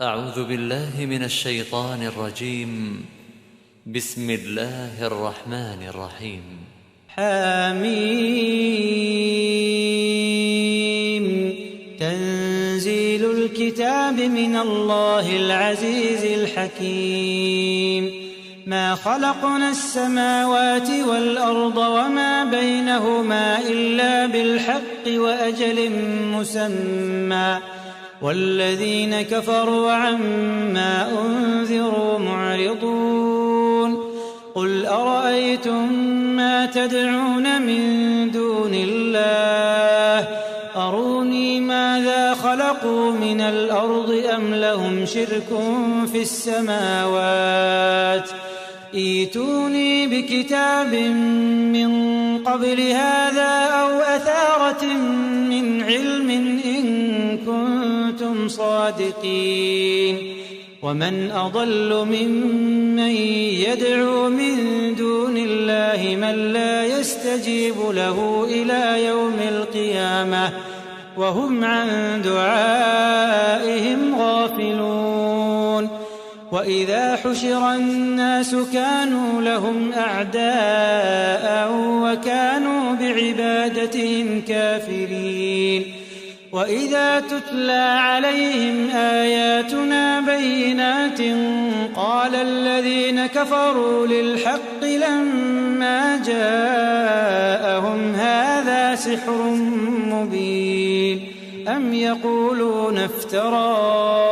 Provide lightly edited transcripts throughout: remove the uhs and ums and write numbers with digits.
أعوذ بالله من الشيطان الرجيم. بسم الله الرحمن الرحيم. حميم. تنزيل الكتاب من الله العزيز الحكيم. ما خلقنا السماوات والأرض وما بينهما إلا بالحق وأجل مسمى، والذين كفروا عما أنذروا معرضون. قل أرأيتم ما تدعون من دون الله أروني ماذا خلقوا من الأرض أم لهم شرك في السماوات ائتوني بكتاب من قبل هذا أو أثارة من علم إن كنتم صادقين. ومن أضل ممن يدعو من دون الله من لا يستجيب له إلى يوم القيامة وهم عن دعائهم غافلون. وإذا حشر الناس كانوا لهم أعداء وكانوا بعبادتهم كافرين. وإذا تتلى عليهم آياتنا بينات قال الذين كفروا للحق لما جاءهم هذا سحر مبين أم يقولون افتراه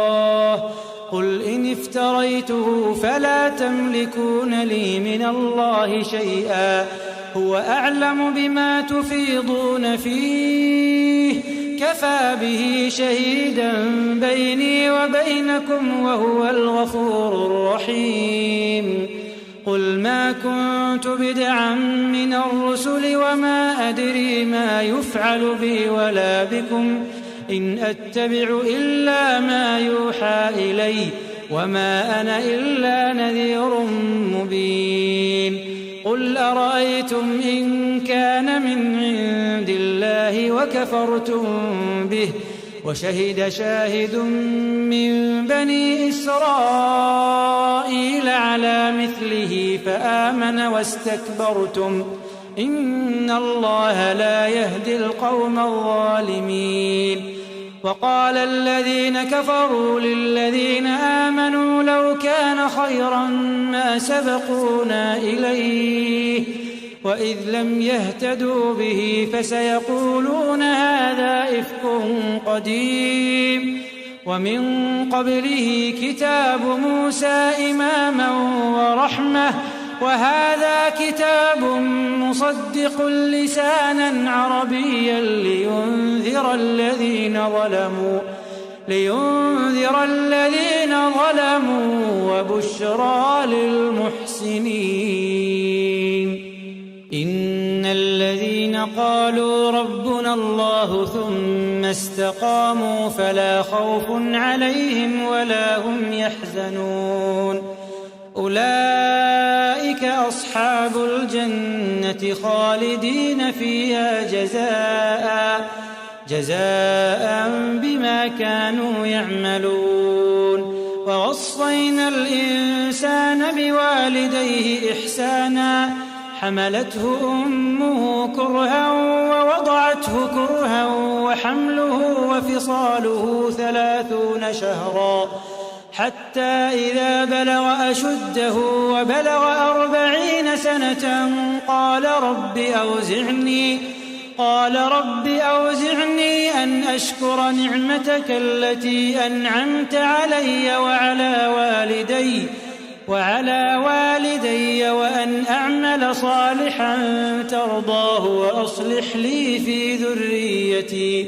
قل إن افتريته فلا تملكون لي من الله شيئا هو أعلم بما تفيضون فيه كفى به شهيدا بيني وبينكم وهو الغفور الرحيم. قل ما كنت بدعا من الرسل وما أدري ما يفعل بي ولا بكم إن أتبع إلا ما يوحى إلي وما أنا إلا نذير مبين. قل أرأيتم إن كان من عند الله وكفرتم به وشهد شاهد من بني إسرائيل على مثله فآمن واستكبرتم إن الله لا يهدي القوم الظالمين. وقال الذين كفروا للذين آمنوا لو كان خيرا ما سبقونا إليه وإذ لم يهتدوا به فسيقولون هذا إفك قديم. ومن قبله كتاب موسى إماما ورحمة وهذا كتاب مصدق لسانا عربيا لينذر الذين ظلموا وبشرى للمحسنين. إن الذين قالوا ربنا الله ثم استقاموا فلا خوف عليهم ولا هم يحزنون أولئك أصحاب الجنة خالدين فيها جزاء بما كانوا يعملون. ووصينا الإنسان بوالديه إحسانا حملته أمه كرها ووضعته كرها وحمله وفصاله 30 شهرا حتى إذا بلغ أشده وبلغ 40 سنة قال رب أوزعني أن أشكر نعمتك التي أنعمت علي وعلى والدي وأن أعمل صالحا ترضاه وأصلح لي في ذريتي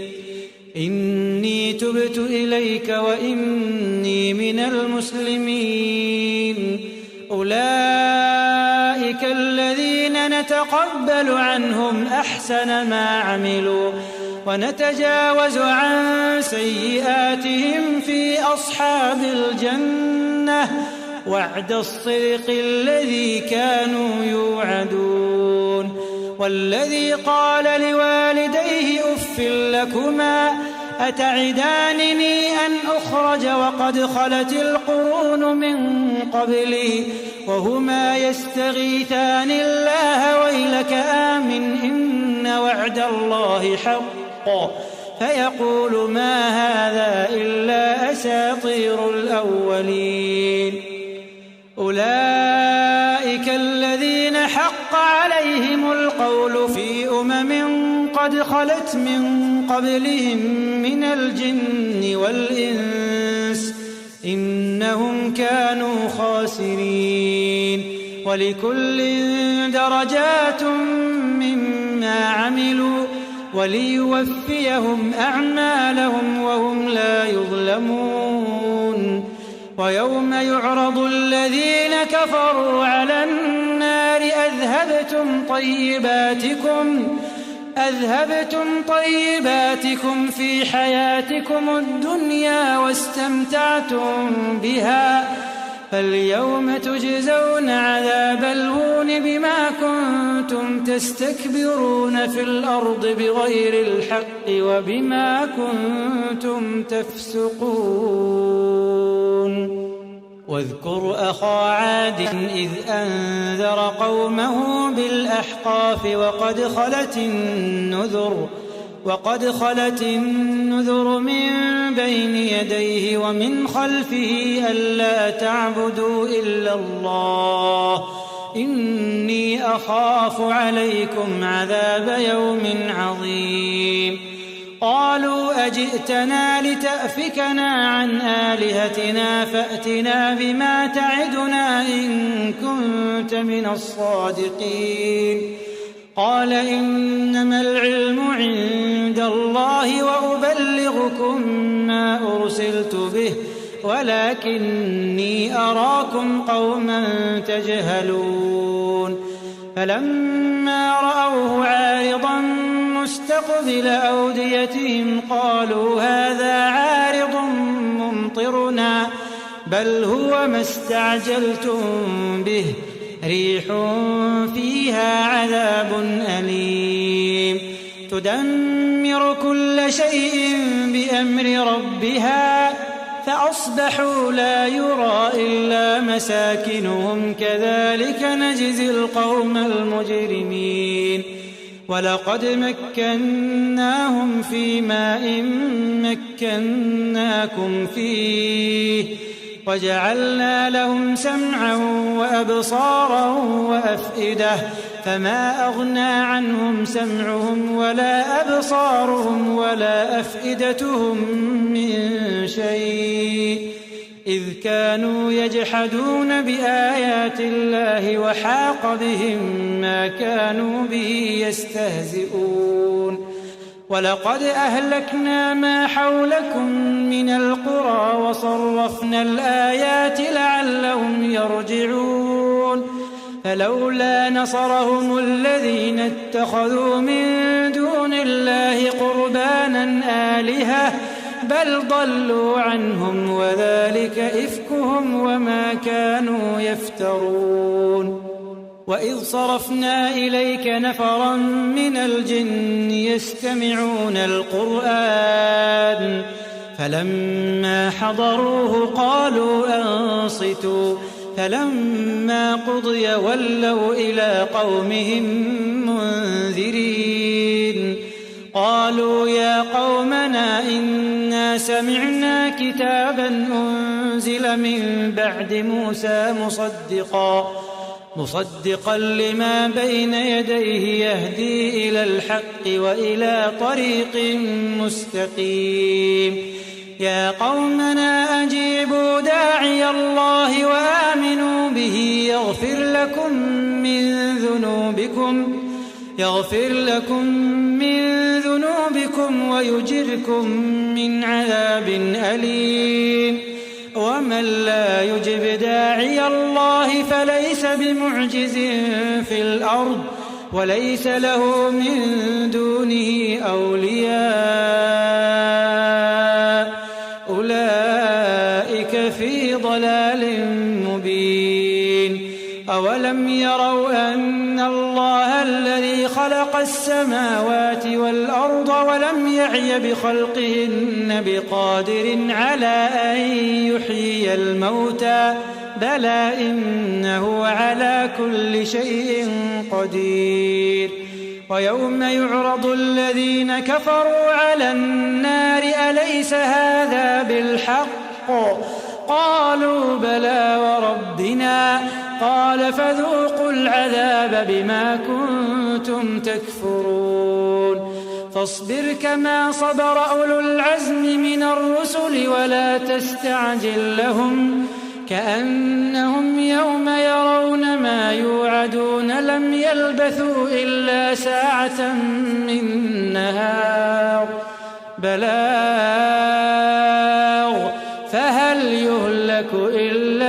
إني تبت إليك وإني من المسلمين. أولئك الذين نتقبل عنهم أحسن ما عملوا ونتجاوز عن سيئاتهم في أصحاب الجنة وعد الصدق الذي كانوا يوعدون. والذي قال لوالديه أف لكما أتعدانني أن أخرج وقد خلت القرون من قبلي وهما يستغيثان الله ويلك آمن إن وعد الله حق فيقول ما هذا إلا أساطير الأولين أولئك الذين حق عليهم القول في قد خلت من قبلهم من الجن والإنس إنهم كانوا خاسرين ولكل درجات مما عملوا وليوفيهم أعمالهم وهم لا يظلمون ويوم يعرض الذين كفروا على النار أذهبتم طيباتكم في حياتكم الدنيا واستمتعتم بها فاليوم تجزون عذاب الهون بما كنتم تستكبرون في الأرض بغير الحق وبما كنتم تفسقون واذكر أخا عاد إذ أنذر قومه بالأحقاف وقد خلت النذر من بين يديه ومن خلفه ألا تعبدوا إلا الله إني أخاف عليكم عذاب يوم عظيم قالوا أجئتنا لتأفكنا عن آلهتنا فأتنا بما تعدنا إن كنت من الصادقين قال إنما العلم عند الله وأبلغكم ما أرسلت به ولكني أراكم قوما تجهلون فلما رأوه عارضا مستقبل أوديتهم قالوا هذا عارض ممطرنا بل هو ما استعجلتم به ريح فيها عذاب أليم تدمر كل شيء بأمر ربها فأصبحوا لا يرى إلا مساكنهم كذلك نجزي القوم المجرمين ولقد مكناهم في ماء مكناكم فيه وجعلنا لهم سمعا وأبصارا وأفئدة فما أغنى عنهم سمعهم ولا أبصارهم ولا أفئدتهم من شيء إذ كانوا يجحدون بآيات الله وحاق بهم ما كانوا به يستهزئون ولقد أهلكنا ما حولكم من القرى وصرفنا الآيات لعلهم يرجعون فلولا نصرهم الذين اتخذوا من دون الله قربانا آلهة بل ضلوا عنهم وذلك إفكهم وما كانوا يفترون وإذ صرفنا إليك نفرا من الجن يستمعون القرآن فلما حضروه قالوا أنصتوا فلما قضي ولوا إلى قومهم منذرين قالوا يا قومنا إنا سمعنا كتابا أنزل من بعد موسى مصدقا لما بين يديه يهدي إلى الحق وإلى طريق مستقيم يا قومنا أجيبوا داعي الله وآمنوا به يغفر لكم من ذنوبكم ويجركم من عذاب أليم ومن لا يجب داعي الله فليس بمعجز في الأرض وليس له من دونه أولياء أولئك في ضلال مبين أولم يروا أن الله الذي خلق خلق السماوات والأرض ولم يعي بخلقهن بقادر على أن يحيي الموتى بلى إنه على كل شيء قدير ويوم يعرض الذين كفروا على النار أليس هذا بالحق قالوا بلى وربنا قال فذوقوا العذاب بما كنتم تكفرون فاصبر كما صبر أولو العزم من الرسل ولا تستعجل لهم كأنهم يوم يرون ما يوعدون لم يلبثوا إلا ساعة من نهار بلاغ فهل يهلك إلا